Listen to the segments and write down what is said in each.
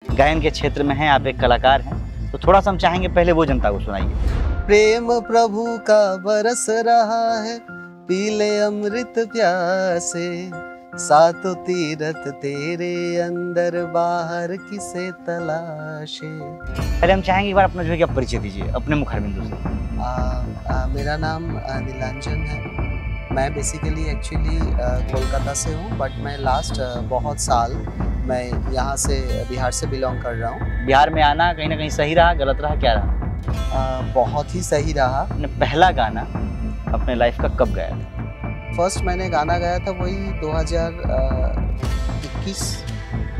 गायन के क्षेत्र में हैं, आप एक कलाकार हैं, तो थोड़ा सा हम चाहेंगे पहले वो जनता को सुनाइए। प्रेम प्रभु का बरस रहा है, पीले अमृत प्यासे, सातों तीरथ तेरे अंदर बाहर किसे तलाशे। पहले हम चाहेंगे एक बार अपना जो है कि आप परिचय दीजिए अपने मुखारबिंदु से। मेरा नाम नीलांजन है। मैं बेसिकली एक्चुअली कोलकाता से हूँ, बट मैं लास्ट बहुत साल मैं यहाँ से बिहार से बिलोंग कर रहा हूँ। बिहार में आना कहीं ना कहीं सही रहा, गलत रहा, क्या रहा? बहुत ही सही रहा। अपने पहला गाना अपने लाइफ का कब गाया था? फर्स्ट मैंने गाना गाया था वही 2021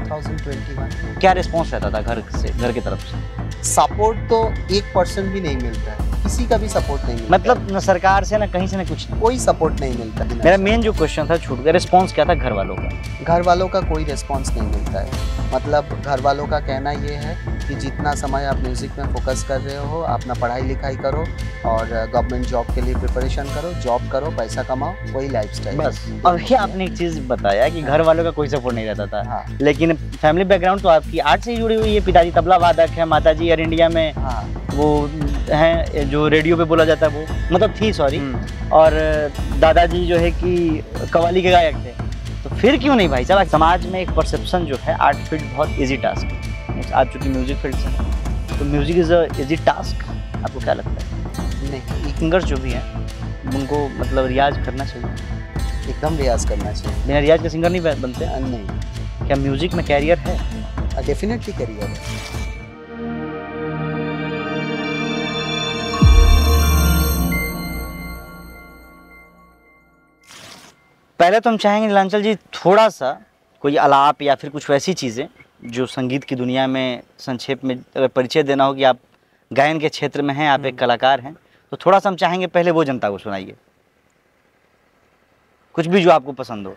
2021। क्या रिस्पॉन्स रहता था घर से, घर की तरफ से? सपोर्ट तो 1% भी नहीं मिलता है, किसी का भी सपोर्ट नहीं मिलता। मतलब न सरकार से, न कहीं से, न कुछ नहीं, कोई सपोर्ट नहीं मिलता। मेरा मेन जो क्वेश्चन था छूट गया, रिस्पॉन्स क्या था घर वालों का? घर वालों का कोई रिस्पॉन्स नहीं मिलता है। मतलब घर वालों का कहना ये है कि जितना समय आप म्यूज़िक में फोकस कर रहे हो, अपना पढ़ाई लिखाई करो और गवर्नमेंट जॉब के लिए प्रिपरेशन करो, जॉब करो, पैसा कमाओ, वही लाइफस्टाइल बस। और ये आपने एक चीज़ बताया कि घर वालों का कोई सपोर्ट नहीं रहता था। हाँ। लेकिन फैमिली बैकग्राउंड तो आपकी आर्ट से ही जुड़ी हुई है। पिताजी तबला वादक है, माताजी एयर इंडिया में हाँ। वो हैं जो रेडियो पे बोला जाता है, वो मतलब थी, सॉरी। और दादाजी जो है कि कव्वाली के गायक थे। तो फिर क्यों नहीं भाई साहब? समाज में एक परसेप्शन जो है, आर्ट फील्ड बहुत इजी टास्क है। आप चूँकि म्यूजिक फील्ड से हैं, तो music is a easy task, आपको क्या लगता है? नहीं, सिंगर्स जो भी हैं उनको मतलब रियाज करना चाहिए, एकदम रियाज करना चाहिए। बिना रियाज के सिंगर नहीं बनते? नहीं। क्या म्यूजिक में कैरियर है? डेफिनेटली करियर है। पहले तो हम चाहेंगे नीलांचल जी थोड़ा सा कोई आलाप या फिर कुछ वैसी चीज़ें जो संगीत की दुनिया में संक्षेप में अगर परिचय देना हो कि आप गायन के क्षेत्र में हैं, आप एक कलाकार हैं, तो थोड़ा सा हम चाहेंगे पहले वो जनता को सुनाइए, कुछ भी जो आपको पसंद हो।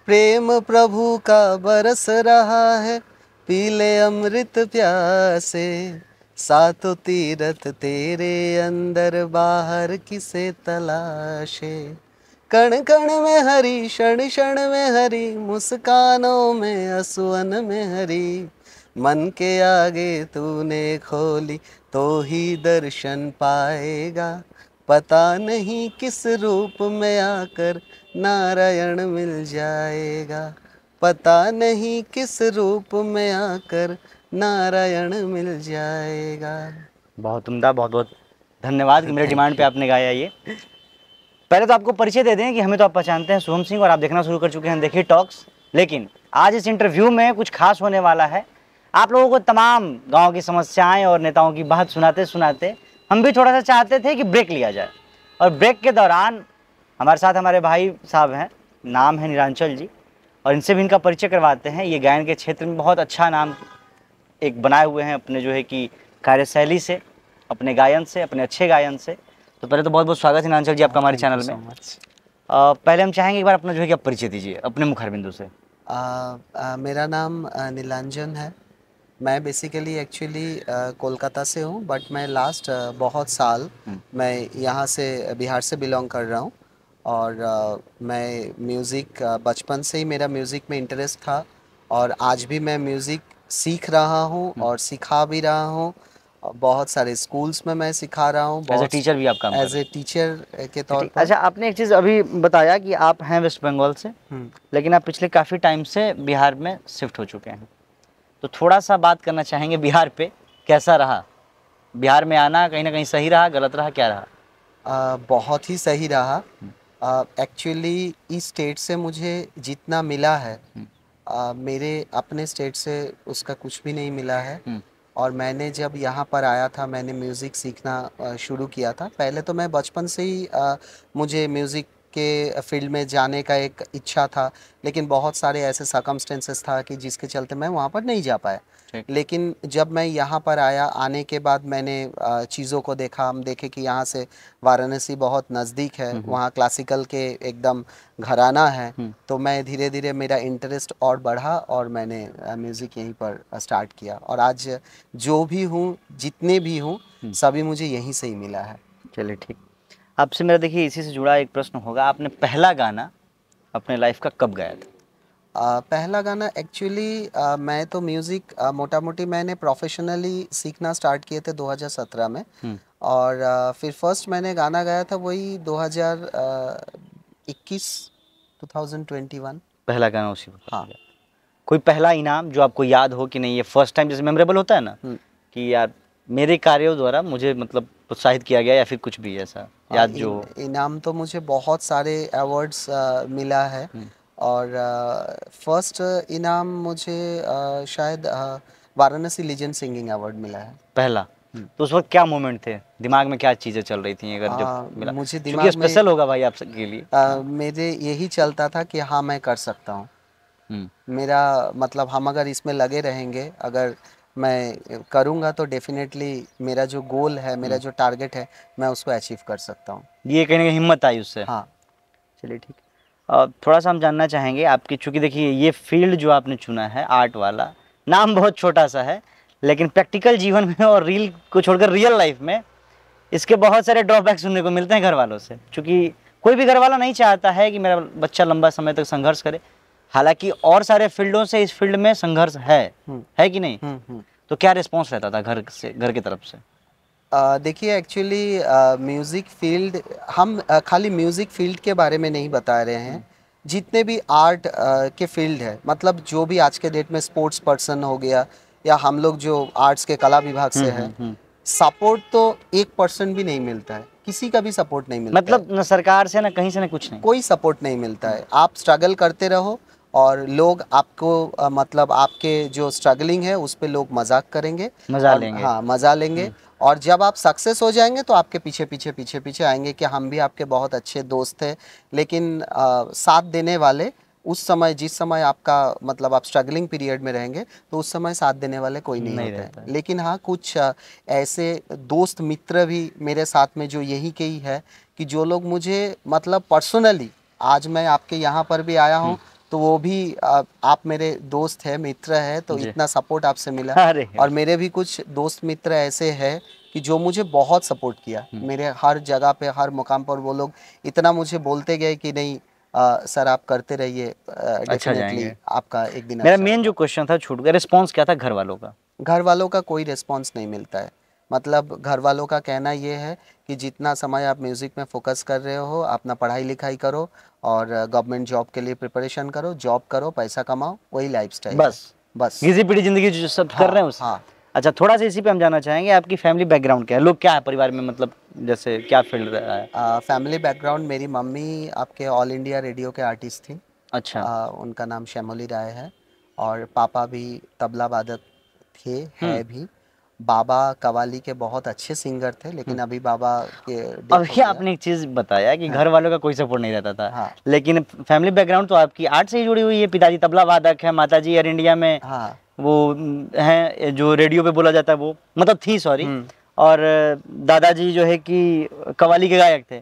प्रेम प्रभु का बरस रहा है, पीले अमृत प्यासे, सातों तीरथ तेरे अंदर बाहर किसे तलाशे। कण कण में हरी, क्षण क्षण में हरी, मुस्कानों में असुअन में हरी, मन के आगे तूने खोली तो ही दर्शन पाएगा, पता नहीं किस रूप में आकर नारायण मिल जाएगा, पता नहीं किस रूप में आकर नारायण मिल जाएगा। बहुत उम्दा, बहुत बहुत धन्यवाद कि मेरे डिमांड पे आपने गाया ये। पहले तो आपको परिचय दे दें कि हमें तो आप पहचानते हैं, शुभम सिंह, और आप देखना शुरू कर चुके हैं देखिए टॉक्स। लेकिन आज इस इंटरव्यू में कुछ खास होने वाला है। आप लोगों को तमाम गांव की समस्याएं और नेताओं की बात सुनाते सुनाते हम भी थोड़ा सा चाहते थे कि ब्रेक लिया जाए, और ब्रेक के दौरान हमारे साथ हमारे भाई साहब हैं, नाम है नीलांचल जी, और इनसे भी इनका परिचय करवाते हैं। ये गायन के क्षेत्र में बहुत अच्छा नाम एक बनाए हुए हैं अपने जो है कि कार्यशैली से, अपने गायन से, अपने अच्छे गायन से। तो पहले तो बहुत बहुत स्वागत है नीलांचल जी आपका हमारे चैनल में। पहले हम चाहेंगे एक बार अपना जो है कि आप परिचय दीजिए अपने मुखारबिंदु से। मेरा नाम नीलांजन है। मैं बेसिकली एक्चुअली कोलकाता से हूँ, बट मैं लास्ट बहुत साल मैं यहाँ से बिहार से बिलोंग कर रहा हूँ। और मैं म्यूज़िक बचपन से ही मेरा म्यूज़िक में इंटरेस्ट था, और आज भी मैं म्यूज़िक सीख रहा हूँ और सिखा भी रहा हूँ। बहुत सारे स्कूल्स में मैं सिखा रहा हूँ। एज ए टीचर भी आप काम कर रहे हैं? एज ए टीचर के तौर पर। अच्छा, आपने एक चीज़ अभी बताया कि आप हैं वेस्ट बंगाल से, लेकिन आप पिछले काफ़ी टाइम से बिहार में शिफ्ट हो चुके हैं, तो थोड़ा सा बात करना चाहेंगे बिहार पे, कैसा रहा बिहार में आना? कहीं ना कहीं सही रहा, गलत रहा, क्या रहा? बहुत ही सही रहा। एक्चुअली इस स्टेट से मुझे जितना मिला है, मेरे अपने स्टेट से उसका कुछ भी नहीं मिला है। और मैंने जब यहाँ पर आया था, मैंने म्यूज़िक सीखना शुरू किया था। पहले तो मैं बचपन से ही मुझे म्यूज़िक के फील्ड में जाने का एक इच्छा था, लेकिन बहुत सारे ऐसे सर्कमस्टेंसेस था कि जिसके चलते मैं वहाँ पर नहीं जा पाया। लेकिन जब मैं यहाँ पर आया, आने के बाद मैंने चीज़ों को देखा। हम देखे कि यहाँ से वाराणसी बहुत नज़दीक है, वहाँ क्लासिकल के एकदम घराना है। तो मैं धीरे धीरे मेरा इंटरेस्ट और बढ़ा और मैंने म्यूज़िक यहीं पर स्टार्ट किया। और आज जो भी हूँ, जितने भी हूँ, सभी मुझे यहीं से ही मिला है। चलिए ठीक। आपसे मेरा देखिए इसी से जुड़ा एक प्रश्न होगा, आपने पहला गाना अपने लाइफ का कब गाया था? पहला गाना एक्चुअली मैं तो म्यूज़िक मोटा मोटी मैंने प्रोफेशनली सीखना स्टार्ट किए थे 2017 में। और फिर फर्स्ट मैंने गाना गाया था वही 2021 2021। पहला गाना उसी वक्त। हाँ। कोई पहला इनाम जो आपको याद हो कि नहीं ये फर्स्ट टाइम जैसे मेमोरेबल होता है ना कि यार मेरे कार्यों द्वारा मुझे मतलब प्रोत्साहित किया गया या फिर कुछ भी ऐसा याद जो इनाम तो मुझे बहुत सारे अवार्ड्स मिला है। और फर्स्ट इनाम मुझे शायद वाराणसी लीजेंड सिंगिंग अवार्ड मिला है पहला। तो उस वक्त क्या मोमेंट थे दिमाग में, क्या चीजें चल रही थी अगर जब मिला? मुझे क्योंकि दिमाग में स्पेशल होगा भाई आप सबके लिए। मेरे यही चलता था कि हाँ मैं कर सकता हूँ। मेरा मतलब हम अगर इसमें लगे रहेंगे, अगर मैं करूँगा तो डेफिनेटली मेरा जो गोल है, मेरा जो टारगेट है, मैं उसको अचीव कर सकता हूँ। ये कहीं ना कहीं हिम्मत आई उससे। हाँ। चलिए ठीक। थोड़ा सा हम जानना चाहेंगे आपकी, चूँकि देखिए ये फील्ड जो आपने चुना है आर्ट वाला, नाम बहुत छोटा सा है लेकिन प्रैक्टिकल जीवन में और रील को छोड़कर रियल लाइफ में इसके बहुत सारे ड्रॉबैक सुनने को मिलते हैं घर वालों से। चूँकि कोई भी घर वाला नहीं चाहता है कि मेरा बच्चा लंबा समय तक संघर्ष करे, हालांकि और सारे फील्डों से इस फील्ड में संघर्ष है कि नहीं? तो क्या रिस्पॉन्स रहता था घर की तरफ से? देखिए एक्चुअली म्यूज़िक फील्ड, हम खाली म्यूज़िक फील्ड के बारे में नहीं बता रहे हैं, जितने भी आर्ट के फील्ड है, मतलब जो भी आज के डेट में स्पोर्ट्स पर्सन हो गया या हम लोग जो आर्ट्स के कला विभाग से हैं, सपोर्ट तो 1% भी नहीं मिलता है, किसी का भी सपोर्ट नहीं मिलता मतलब न सरकार से, न कहीं से, न कुछ नहीं, कोई सपोर्ट नहीं मिलता है। आप स्ट्रगल करते रहो और लोग आपको मतलब आपके जो स्ट्रगलिंग है उस पे लोग मजाक करेंगे, मजा लेंगे। हाँ मजा लेंगे। और जब आप सक्सेस हो जाएंगे तो आपके पीछे पीछे पीछे पीछे आएंगे कि हम भी आपके बहुत अच्छे दोस्त हैं, लेकिन साथ देने वाले उस समय, जिस समय आपका मतलब आप स्ट्रगलिंग पीरियड में रहेंगे तो उस समय साथ देने वाले कोई नहीं होते हैं। लेकिन हाँ कुछ ऐसे दोस्त मित्र भी मेरे साथ में जो यही कही है कि जो लोग मुझे मतलब पर्सनली, आज मैं आपके यहाँ पर भी आया हूँ तो वो भी आप मेरे दोस्त है, मित्र है, तो इतना सपोर्ट आपसे मिला। और मेरे भी कुछ दोस्त मित्र ऐसे हैं कि जो मुझे बहुत सपोर्ट किया, मेरे हर जगह पे हर मुकाम पर वो लोग इतना मुझे बोलते गए कि नहीं सर आप करते रहिए, डेफिनेटली आपका एक दिन। मेरा मेन जो क्वेश्चन था छूट गया, रिस्पॉन्स क्या था घर वालों का? घर वालों का कोई रिस्पॉन्स नहीं मिलता है। मतलब घर वालों का कहना ये है कि जितना समय आप म्यूज़िक में फोकस कर रहे हो, अपना पढ़ाई लिखाई करो और गवर्नमेंट जॉब के लिए प्रिपरेशन करो, जॉब करो, पैसा कमाओ, वही लाइफस्टाइल बस घिसी पिटी जिंदगी जो सब कर रहे हैं उस। हाँ। अच्छा, थोड़ा सा इसी पे हम जानना चाहेंगे आपकी फैमिली बैकग्राउंड क्या है, लोग क्या है परिवार में, मतलब जैसे क्या फील्ड रहा है? फैमिली बैकग्राउंड, मेरी मम्मी आपके ऑल इंडिया रेडियो के आर्टिस्ट थी। अच्छा। उनका नाम श्यामोली राय है। और पापा भी तबला वादक थे, है भी। बाबा कवाली के बहुत अच्छे सिंगर थे, लेकिन अभी बाबा के अभी आपने एक चीज बताया कि घर वालों का कोई सपोर्ट नहीं रहता था, लेकिन फैमिली बैकग्राउंड तो आपकी आर्ट से ही जुड़ी हुई है। पिताजी तबला वादक है, माताजी एयर इंडिया में वो है जो रेडियो पे बोला जाता है वो, मतलब थी, सॉरी। और दादाजी जो है कि कवाली के गायक थे।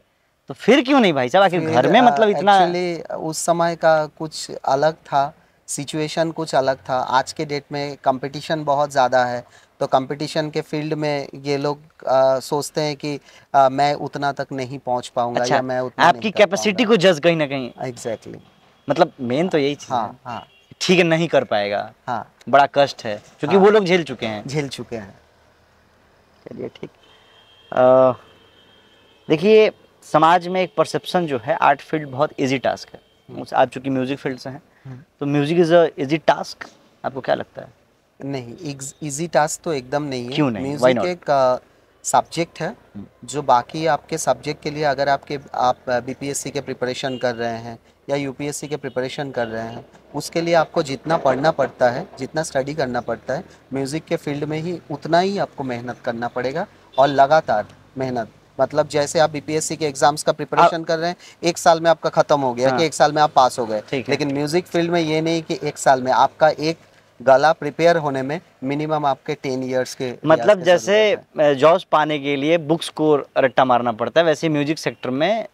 तो फिर क्यों नहीं भाई साहब, आखिर घर में मतलब इतना? एक्चुअली उस समय का कुछ अलग था, सिचुएशन कुछ अलग था। आज के डेट में कंपटीशन बहुत ज़्यादा है, तो कंपटीशन के फील्ड में ये लोग सोचते हैं कि मैं उतना तक नहीं पहुंच पाऊंगा। अच्छा, या मैं उतना आपकी कैपेसिटी को जज कहीं ना कहीं। एग्जैक्टली। मतलब मेन तो यही चीज़ है। हाँ, ठीक है, नहीं कर पाएगा। हाँ, बड़ा कष्ट है क्योंकि वो लोग झेल चुके हैं। चलिए ठीक। देखिए समाज में एक परसेप्शन जो है, आर्ट फील्ड बहुत इजी टास्क है। आप चूंकि म्यूजिक फील्ड से हैं, तो music is a easy task, आपको क्या लगता है? नहीं, इजी टास्क तो एकदम नहीं है। क्यों नहीं? म्यूजिक एक सब्जेक्ट है जो बाकी आपके सब्जेक्ट के लिए, अगर आप बीपीएससी के प्रिपरेशन कर रहे हैं या यूपीएससी के प्रिपरेशन कर रहे हैं, उसके लिए आपको जितना पढ़ना पड़ता है, जितना स्टडी करना पड़ता है, म्यूज़िक के फील्ड में ही उतना ही आपको मेहनत करना पड़ेगा। और लगातार मेहनत, मतलब जैसे आप बीपीएससी के एग्जाम्स का प्रिपरेशन कर रहे हैं, एक साल में आपका खत्म हो गया कि एक साल में आप पास हो गए, लेकिन म्यूजिक फील्ड में ये नहीं कि एक साल में, आपका एक गला प्रिपेयर होने में मिनिमम आपके 10 इयर्स के, मतलब जैसे जॉब्स पाने के लिए बुक्स को रट्टा मारना पड़ता है, वैसे म्यूजिक सेक्टर में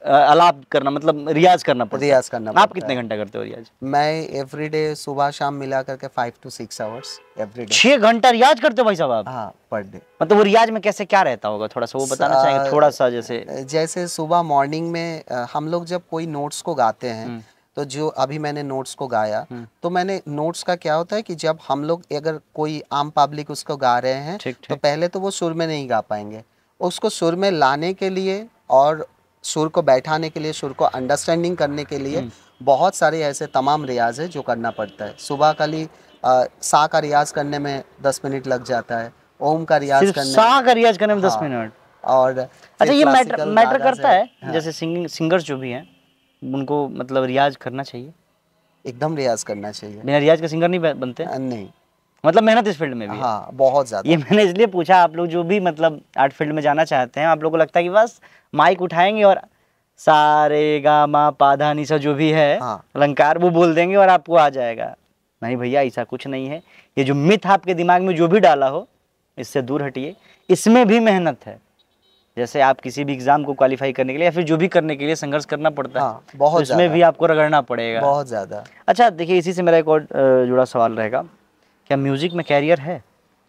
आलाप करना, मतलब रियाज करना पड़ता है। रियाज करना पड़ता है। आप कितने घंटा करते हो रियाज? मैं एवरीडे सुबह शाम मिला करके 5 to 6 आवर्स एवरीडे। 6 घंटा रियाज करते हो भाई साहब आप? हाँ, पर डे। मतलब वो रियाज में कैसे क्या रहता होगा, थोड़ा सा वो बताना चाहेंगे? थोड़ा सा जैसे सुबह मॉर्निंग में हम लोग जब कोई नोट्स को गाते हैं तो जो अभी मैंने नोट्स को गाया, तो मैंने नोट्स का क्या होता है कि जब हम लोग अगर कोई आम पब्लिक उसको गा रहे हैं ठीक तो ठीक। पहले तो वो सुर में नहीं गा पाएंगे। उसको सुर में लाने के लिए और सुर को बैठाने के लिए, सुर को अंडरस्टैंडिंग करने के लिए बहुत सारे ऐसे तमाम रियाज है जो करना पड़ता है। सुबह खाली सा का रियाज करने में 10 मिनट लग जाता है, ओम का रियाज सिर्फ करने सा का रियाज करने में 10 हाँ, मिनट। और अच्छा, फिर ये मैटर क्लासिकल मैटर रागाज करता है? हाँ, जैसे सिंगर्स जो भी हैं उनको मतलब रियाज करना चाहिए? एकदम रियाज करना चाहिए। बिना रियाज के सिंगर नहीं बनते? नहीं, मतलब मेहनत इस फील्ड में भी है? हाँ बहुत ये ज़्यादा। मैंने इसलिए पूछा, आप लोग जो भी मतलब आर्ट फील्ड में जाना चाहते हैं, आप लोगों को लगता है कि बस माइक उठाएंगे और सा रे गा मा पा धा नि सा जो भी है हाँ, अलंकार वो बोल देंगे और आपको आ जाएगा। नहीं भैया, ऐसा कुछ नहीं है। ये जो मिथ आपके दिमाग में जो भी डाला हो, इससे दूर हटिए। इसमें भी मेहनत है। जैसे आप किसी भी एग्जाम को क्वालिफाई करने के लिए या फिर जो भी करने के लिए संघर्ष करना पड़ता है, हाँ बहुत तो इसमें ज़्यादा, भी आपको रगड़ना पड़ेगा। बहुत ज़्यादा। अच्छा देखिए, इसी से मेरा एक और जुड़ा सवाल रहेगा, क्या म्यूजिक में कैरियर है?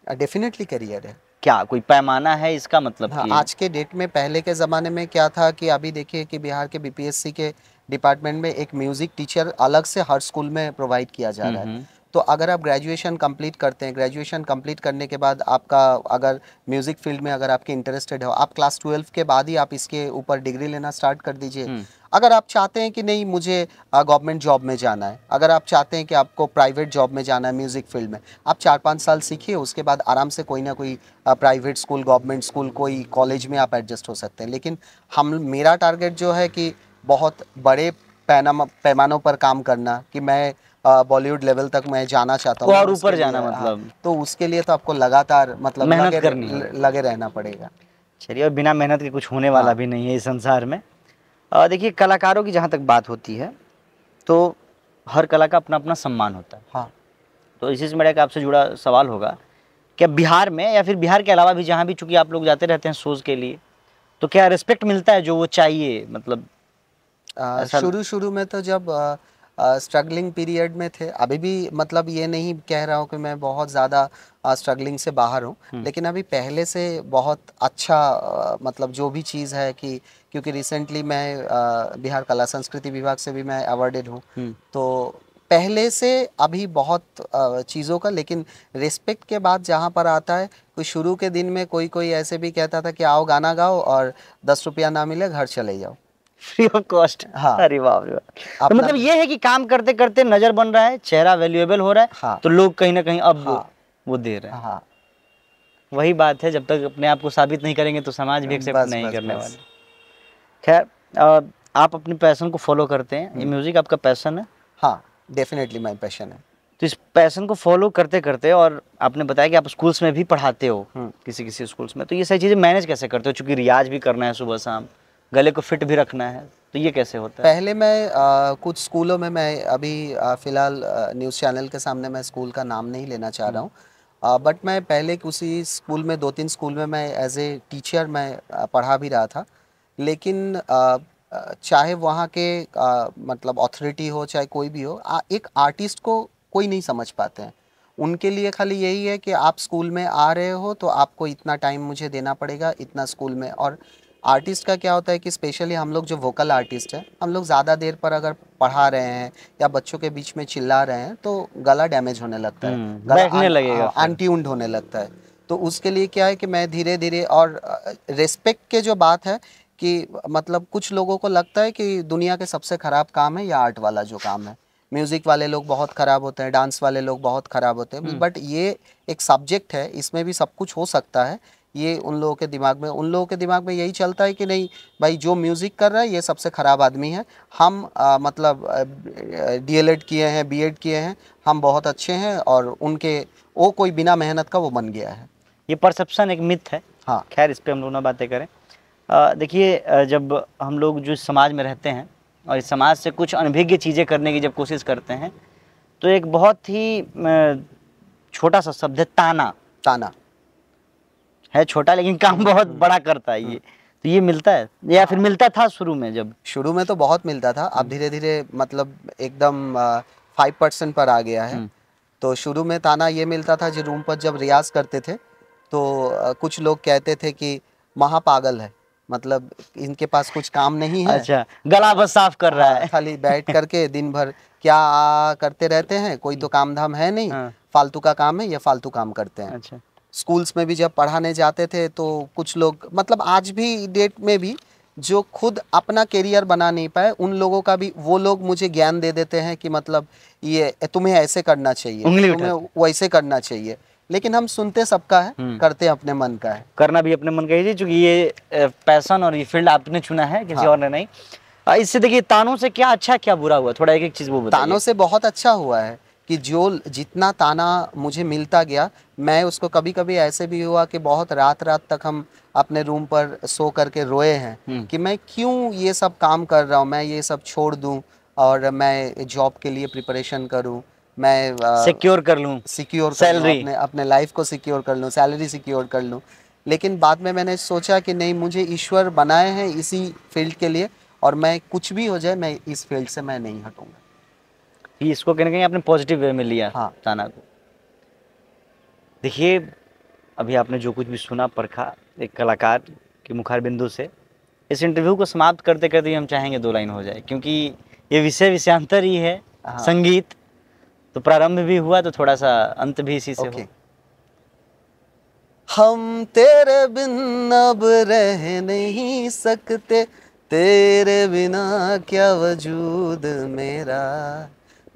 डेफिनेटली करियर है। क्या कोई पैमाना है इसका, मतलब हाँ, कि आज के डेट में, पहले के ज़माने में क्या था कि अभी देखिए कि बिहार के बीपीएससी के डिपार्टमेंट में एक म्यूज़िक टीचर अलग से हर स्कूल में प्रोवाइड किया जा रहा है। तो अगर आप ग्रेजुएशन कंप्लीट करते हैं, ग्रेजुएशन कंप्लीट करने के बाद आपका अगर म्यूज़िक फील्ड में अगर आपके इंटरेस्टेड हो, आप क्लास 12 के बाद ही आप इसके ऊपर डिग्री लेना स्टार्ट कर दीजिए। अगर आप चाहते हैं कि नहीं मुझे गवर्नमेंट जॉब में जाना है, अगर आप चाहते हैं कि आपको प्राइवेट जॉब में जाना है म्यूज़िक फील्ड में, आप 4-5 साल सीखिए, उसके बाद आराम से कोई ना कोई प्राइवेट स्कूल, गवर्नमेंट स्कूल, कोई कॉलेज में आप एडजस्ट हो सकते हैं। लेकिन मेरा टारगेट जो है कि बहुत बड़े पैमानों पर काम करना, कि मैं बॉलीवुड लेवल तक मैं जाना चाहता हूँ और उसके ऊपर जाना लिए, मतलब तो उसके लिए तो आपको लगातार मतलब मेहनत करनी है। लगे रहना पड़ेगा। चलिए, और बिना मेहनत के कुछ होने वाला हाँ, भी नहीं है इस संसार में। देखिए, कलाकारों की जहाँ तक बात होती है तो हर कला का अपना अपना सम्मान होता है। हाँ, तो इसी से मेरा एक आपसे जुड़ा सवाल होगा, क्या बिहार में या फिर बिहार के अलावा भी जहाँ भी, चूंकि आप लोग जाते रहते हैं शोज़ के लिए, तो क्या रिस्पेक्ट मिलता है जो वो चाहिए, मतलब ऐसा? शुरू शुरू में तो जब स्ट्रगलिंग पीरियड में थे, अभी भी मतलब ये नहीं कह रहा हूँ कि मैं बहुत ज़्यादा स्ट्रगलिंग से बाहर हूँ, लेकिन अभी पहले से बहुत अच्छा मतलब जो भी चीज़ है कि क्योंकि रिसेंटली मैं बिहार कला संस्कृति विभाग से भी मैं अवार्डेड हूँ, तो पहले से अभी बहुत चीज़ों का, लेकिन रिस्पेक्ट के बाद जहाँ पर आता है, कोई शुरू के दिन में कोई कोई ऐसे भी कहता था कि आओ गाना गाओ और 10 रुपया ना मिले घर चले जाओ। Free of cost? हाँ, अरे वाह रे वाह। तो अपना मतलब ये है कि काम करते करते नजर बन रहा है, चेहरा वैल्यूएबल हो रहा है, हाँ, तो लोग कहीं ना कहीं अब हाँ, वो दे रहे हैं। हाँ, वही बात है, जब तक अपने आप को साबित नहीं करेंगे तो समाज भी एक्सेप्ट बस नहीं बस करने बस। वाले। खैर, आप अपने पैशन को फॉलो करते हैं, ये म्यूजिक आपका पैशन है? हाँ, डेफिनेटली माय पैशन है। तो इस पैशन को फॉलो करते करते, और आपने बताया कि आप स्कूल्स में भी पढ़ाते हो किसी किसी स्कूल्स में, तो ये सारी चीज़ें मैनेज कैसे करते हो? चूंकि रियाज भी करना है सुबह शाम, गले को फिट भी रखना है, तो ये कैसे होता है? पहले मैं कुछ स्कूलों में, मैं अभी फ़िलहाल न्यूज़ चैनल के सामने मैं स्कूल का नाम नहीं लेना चाह रहा हूँ, बट मैं पहले किसी स्कूल में 2-3 स्कूल में मैं एज ए टीचर मैं पढ़ा भी रहा था। लेकिन चाहे वहाँ के मतलब अथॉरिटी हो, चाहे कोई भी हो, एक आर्टिस्ट को कोई नहीं समझ पाते हैं। उनके लिए खाली यही है कि आप स्कूल में आ रहे हो तो आपको इतना टाइम मुझे देना पड़ेगा, इतना स्कूल में। और आर्टिस्ट का क्या होता है कि स्पेशली हम लोग जो वोकल आर्टिस्ट हैं, हम लोग ज़्यादा देर पर अगर पढ़ा रहे हैं या बच्चों के बीच में चिल्ला रहे हैं तो गला डैमेज होने लगता है, बैठने लगेगा फिर। अनट्यून्ड होने लगता है। तो उसके लिए क्या है कि मैं धीरे धीरे, और रिस्पेक्ट के जो बात है कि मतलब कुछ लोगों को लगता है कि दुनिया के सबसे ख़राब काम है या आर्ट वाला जो काम है, म्यूज़िक वाले लोग बहुत ख़राब होते हैं, डांस वाले लोग बहुत ख़राब होते हैं, बट ये एक सब्जेक्ट है, इसमें भी सब कुछ हो सकता है। ये उन लोगों के दिमाग में यही चलता है कि नहीं भाई, जो म्यूज़िक कर रहा है ये सबसे ख़राब आदमी है, हम मतलब डीएलएड किए हैं, बीएड किए हैं, हम बहुत अच्छे हैं, और उनके वो कोई बिना मेहनत का वो बन गया है। ये परसेप्शन एक मिथ है। हाँ, खैर, इस पे हम लोग ना बातें करें। देखिए, जब हम लोग जो इस समाज में रहते हैं और इस समाज से कुछ अनभिज्ञ चीज़ें करने की जब कोशिश करते हैं, तो एक बहुत ही छोटा सा शब्द है ताना। ताना है छोटा लेकिन काम बहुत बड़ा करता है ये। तो ये मिलता है या फिर मिलता था शुरू में? जब शुरू में तो बहुत मिलता था, अब धीरे धीरे मतलब एकदम 5% पर आ गया है। तो शुरू में ताना ये मिलता था, जो रूम पर जब रियाज करते थे तो कुछ लोग कहते थे कि महापागल है, मतलब इनके पास कुछ काम नहीं है। अच्छा, गला बस साफ कर रहा है। खाली बैठ करके दिन भर क्या करते रहते हैं, कोई तो काम धाम है नहीं, हाँ। फालतू का काम है, ये फालतू काम करते हैं। अच्छा। स्कूल्स में भी जब पढ़ाने जाते थे तो कुछ लोग, मतलब आज भी डेट में भी, जो खुद अपना करियर बना नहीं पाए, उन लोगों का भी वो लोग मुझे ज्ञान दे देते हैं कि मतलब ये तुम्हें ऐसे करना चाहिए, उंगली तुम्हें उठाते। वैसे करना चाहिए। लेकिन हम सुनते सबका है, करते अपने मन का है। करना भी अपने मन का ही, क्योंकि ये पैशन और ये फील्ड आपने चुना है, किसी हाँ। और ने नहीं। इससे देखिए, तानों से क्या अच्छा क्या बुरा हुआ, थोड़ा एक एक चीज वो बताइए। तानों से बहुत अच्छा हुआ है कि जो जितना ताना मुझे मिलता गया, मैं उसको, कभी कभी ऐसे भी हुआ कि बहुत रात रात तक हम अपने रूम पर सो करके रोए हैं कि मैं क्यों ये सब काम कर रहा हूँ, मैं ये सब छोड़ दूँ और मैं जॉब के लिए प्रिपरेशन करूँ, मैं सिक्योर कर लूँ सिक्योर कर लूँ, सैलरी। अपने अपने लाइफ को सिक्योर कर लूँ, सैलरी सिक्योर कर लूँ। लेकिन बाद में मैंने सोचा कि नहीं, मुझे ईश्वर बनाए हैं इसी फील्ड के लिए, और मैं कुछ भी हो जाए, मैं इस फील्ड से मैं नहीं हटूँगा। इसको कहीं ना कहीं आपने पॉजिटिव वे में लिया। हाँ। ताना को देखिए, अभी आपने जो कुछ भी सुना परखा एक कलाकार के मुखार बिंदु से। इस इंटरव्यू को समाप्त करते करते हम चाहेंगे 2 लाइन हो जाए, क्योंकि ये विषय विषयांतर ही है। हाँ। संगीत तो प्रारंभ भी हुआ, तो थोड़ा सा अंत भी इसी से ओके। हो। हम तेरे बिन अब रह नहीं सकते, तेरे बिना क्या वजूद मेरा,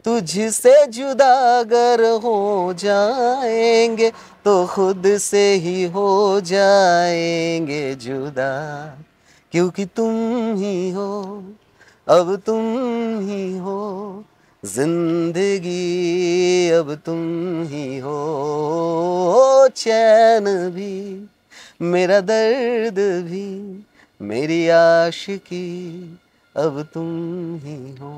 तुझसे जुदा अगर हो जाएंगे तो खुद से ही हो जाएंगे जुदा, क्योंकि तुम ही हो, अब तुम ही हो जिंदगी, अब तुम ही हो चैन भी, मेरा दर्द भी, मेरी आशिकी, अब तुम ही हो।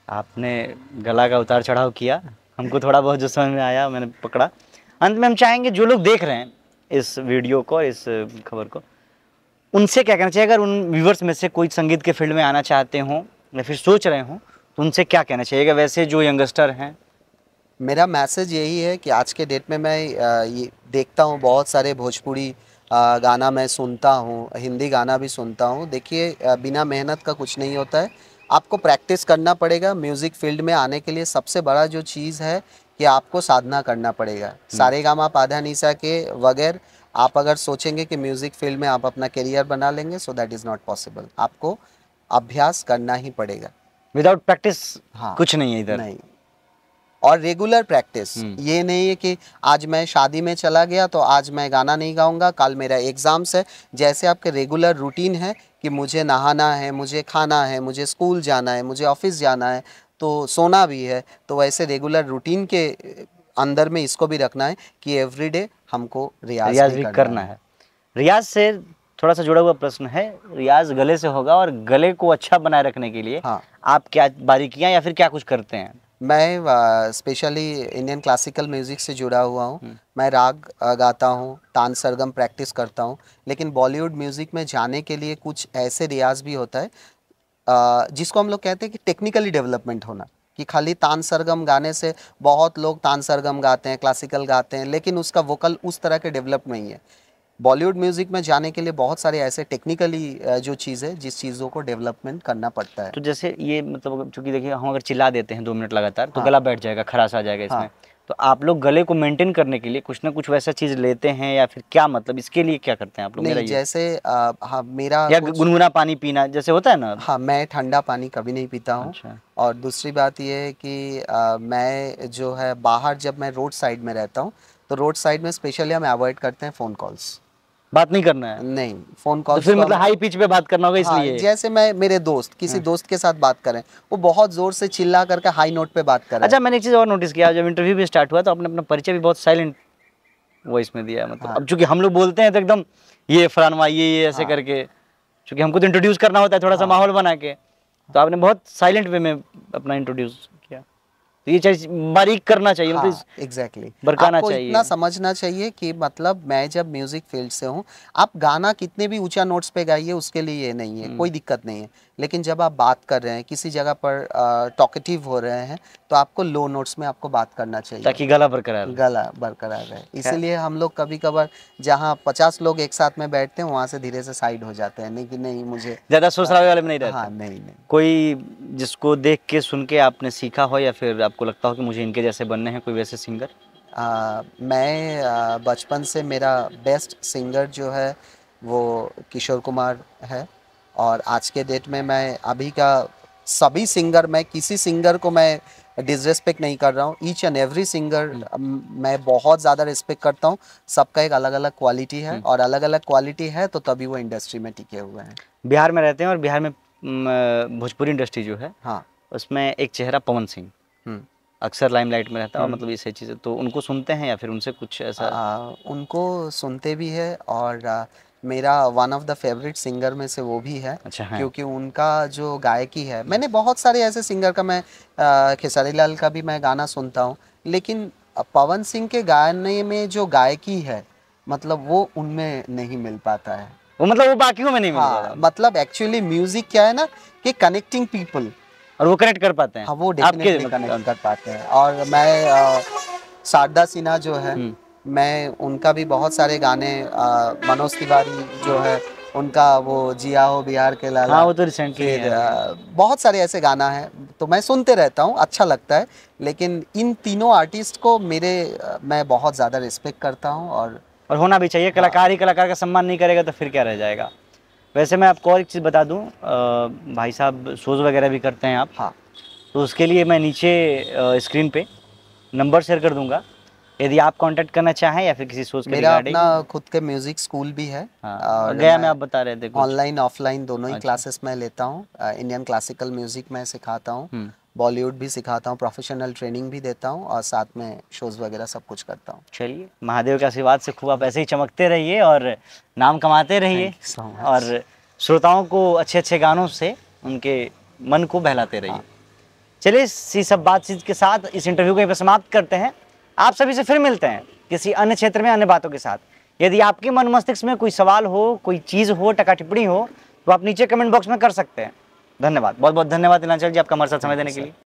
आपने गला का उतार चढ़ाव किया, हमको थोड़ा बहुत जो समझ में आया मैंने पकड़ा। अंत में हम चाहेंगे जो लोग देख रहे हैं इस वीडियो को, इस खबर को, उनसे क्या कहना चाहिए? अगर उन व्यूवर्स में से कोई संगीत के फील्ड में आना चाहते हों या फिर सोच रहे हों, तो उनसे क्या कहना चाहिएगा? वैसे जो यंगस्टर हैं, मेरा मैसेज यही है कि आज के डेट में मैं ये देखता हूँ, बहुत सारे भोजपुरी गाना मैं सुनता हूँ, हिंदी गाना भी सुनता हूँ। देखिए, बिना मेहनत का कुछ नहीं होता है, आपको प्रैक्टिस करना पड़ेगा। म्यूज़िक फील्ड में आने के लिए सबसे बड़ा जो चीज़ है कि आपको साधना करना पड़ेगा। सारेगामा पाधा निसा के बगैर आप अगर सोचेंगे कि म्यूज़िक फील्ड में आप अपना करियर बना लेंगे, so that is not possible. आपको अभ्यास करना ही पड़ेगा। विदाउट प्रैक्टिस हाँ, कुछ नहीं है इधर। नहीं। और रेगुलर प्रैक्टिस, ये नहीं है कि आज मैं शादी में चला गया तो आज मैं गाना नहीं गाऊंगा, कल मेरा एग्ज़ाम्स है। जैसे आपके रेगुलर रूटीन है कि मुझे नहाना है, मुझे खाना है, मुझे स्कूल जाना है, मुझे ऑफिस जाना है, तो सोना भी है, तो वैसे रेगुलर रूटीन के अंदर में इसको भी रखना है कि एवरीडे हमको रियाज भी करना है। रियाज से थोड़ा सा जुड़ा हुआ प्रश्न है, रियाज गले से होगा, और गले को अच्छा बनाए रखने के लिए हाँ। आप क्या बारीकियां या फिर क्या कुछ करते हैं? मैं स्पेशली इंडियन क्लासिकल म्यूज़िक से जुड़ा हुआ हूँ। मैं राग गाता हूँ, तान सरगम प्रैक्टिस करता हूँ। लेकिन बॉलीवुड म्यूज़िक में जाने के लिए कुछ ऐसे रियाज भी होता है जिसको हम लोग कहते हैं कि टेक्निकली डेवलपमेंट होना, कि खाली तान सरगम गाने से, बहुत लोग तान सरगम गाते हैं, क्लासिकल गाते हैं, लेकिन उसका वोकल उस तरह के डेवलप नहीं है। बॉलीवुड म्यूज़िक में जाने के लिए बहुत सारे ऐसे टेक्निकली जो चीज़ है, जिस चीज़ों को डेवलपमेंट करना पड़ता है। तो जैसे ये मतलब, चूंकि देखिए हम अगर चिल्ला देते हैं 2 मिनट लगातार, तो हाँ। गला बैठ जाएगा, खराश आ जाएगा इसमें। हाँ। तो आप लोग गले को मेंटेन करने के लिए कुछ ना कुछ वैसा चीज लेते हैं, या फिर क्या मतलब इसके लिए क्या करते हैं आप लोग? मेरा नहीं, ये, जैसे हाँ, मेरा या कुछ, गुनगुना पानी पीना जैसे होता है ना? हाँ, मैं ठंडा पानी कभी नहीं पीता हूँ। अच्छा। और दूसरी बात ये है कि मैं जो है बाहर, जब मैं रोड साइड में रहता हूँ, तो रोड साइड में स्पेशली हम अवॉइड करते हैं फ़ोन कॉल्स। बात नहीं करना है? नहीं, फ़ोन तो कॉल्स फिर को मतलब हम, हाई पिच पे बात करना होगा हाँ, इसलिए? जैसे मैं मेरे दोस्त, किसी दोस्त के साथ बात करें, वो बहुत ज़ोर से चिल्ला करके हाई नोट पे बात कर रहा है। अच्छा, मैंने एक चीज़ और नोटिस किया, जब इंटरव्यू भी स्टार्ट हुआ तो आपने अपना परिचय भी बहुत साइलेंट वॉइस में दिया। मतलब हाँ। अब चूंकि हम लोग बोलते हैं तो एकदम ये फलानवा ये ऐसे हाँ। करके, चूंकि हमको तो इंट्रोड्यूस करना होता है थोड़ा सा हाँ। माहौल बना के, तो आपने बहुत साइलेंट वे में अपना इंट्रोड्यूस किया। तो ये चीज बारीक करना चाहिए, मतलब हाँ, एग्जैक्टली। बरकाना आपको चाहिए। इतना समझना चाहिए कि मतलब मैं जब म्यूजिक फील्ड से हूँ, आप गाना कितने भी ऊंचा नोट्स पे गाइए, उसके लिए ये नहीं है, कोई दिक्कत नहीं है। लेकिन जब आप बात कर रहे हैं किसी जगह पर टॉकेटिव हो रहे हैं तो आपको लो नोट्स में आपको बात करना चाहिए ताकि गला बरकरार रहे। गला बरकरार रहे। इसीलिए हम लोग कभी कभार जहाँ 50 लोग एक साथ में बैठते हैं वहाँ से धीरे से साइड हो जाते हैं, नहीं कि नहीं मुझे ज्यादा ससुराल वाले में नहीं रहते। हाँ नहीं नहीं। कोई जिसको देख के सुन के आपने सीखा हो या फिर आपको लगता हो कि मुझे इनके जैसे बनने हैं, कोई वैसे सिंगर? मैं बचपन से मेरा बेस्ट सिंगर जो है वो किशोर कुमार है, और आज के डेट में मैं अभी का सभी सिंगर, मैं किसी सिंगर को मैं डिसरेस्पेक्ट नहीं कर रहा हूँ, ईच एंड एवरी सिंगर मैं बहुत ज़्यादा रिस्पेक्ट करता हूँ। सबका एक अलग अलग क्वालिटी है, और अलग अलग क्वालिटी है तो तभी वो इंडस्ट्री में टिके हुए हैं। बिहार में रहते हैं और बिहार में भोजपुरी इंडस्ट्री जो है, हाँ, उसमें एक चेहरा पवन सिंह अक्सर लाइमलाइट में रहता है, और मतलब ये सही चीज़ें तो उनको सुनते हैं या फिर उनसे कुछ ऐसा? उनको सुनते भी है, और मेरा one of the favourite singer में से वो भी है। अच्छा है। क्योंकि उनका जो गायकी है, मैंने बहुत सारे ऐसे सिंगर का, मैं खेसारी लाल का भी मैं गाना सुनता हूँ, लेकिन पवन सिंह के गाने में जो गायकी है मतलब वो उनमें नहीं मिल पाता है। वो मतलब वो बाकियों में नहीं मिल हाँ, पाता। मतलब एक्चुअली म्यूजिक क्या है ना कि कनेक्टिंग पीपल, और वो कनेक्ट कर पाते हैं। हाँ वो डेफिनेटली कनेक्ट कर पाते हैं। और मैं शारदा सिन्हा जो है, मैं उनका भी बहुत सारे गाने, मनोज तिवारी जो है उनका वो जिया हो बिहार के लाला, हाँ वो तो रिसेंटली फिर बहुत सारे ऐसे गाना है तो मैं सुनते रहता हूँ, अच्छा लगता है। लेकिन इन तीनों आर्टिस्ट को मैं बहुत ज़्यादा रिस्पेक्ट करता हूँ, और होना भी चाहिए। कलाकार ही कलाकार का सम्मान नहीं करेगा तो फिर क्या रह जाएगा। वैसे मैं आपको और एक चीज़ बता दूं, भाई साहब शोज़ वगैरह भी करते हैं आप? हाँ, तो उसके लिए मैं नीचे स्क्रीन पे नंबर शेयर कर दूंगा, यदि आप कांटेक्ट करना चाहें या फिर किसी शोज़ के मेरा रिगार्डिंग। अपना खुद के म्यूजिक स्कूल भी है। हाँ, और गया में आप बता रहे थे कुछ। ऑनलाइन ऑफलाइन दोनों ही अच्छा। क्लासेस मैं लेता हूँ। इंडियन क्लासिकल म्यूजिक मैं सिखाता हूँ, बॉलीवुड भी सिखाता हूँ, प्रोफेशनल ट्रेनिंग भी देता हूँ, और साथ में शोज़ वगैरह सब कुछ करता हूँ। चलिए, महादेव के आशीर्वाद से खूब आप ऐसे ही चमकते रहिए और नाम कमाते रहिए, Thank you so much. और श्रोताओं को अच्छे अच्छे गानों से उनके मन को बहलाते रहिए। चलिए, इसी सब बातचीत के साथ इस इंटरव्यू को यहीं पर समाप्त करते हैं। आप सभी से फिर मिलते हैं किसी अन्य क्षेत्र में अन्य बातों के साथ। यदि आपके मन मस्तिष्क में कोई सवाल हो, कोई चीज़ हो, टका टिप्पणी हो, तो आप नीचे कमेंट बॉक्स में कर सकते हैं। धन्यवाद, बहुत बहुत धन्यवाद नीलांचल जी आपका हमारे साथ समय देने के लिए।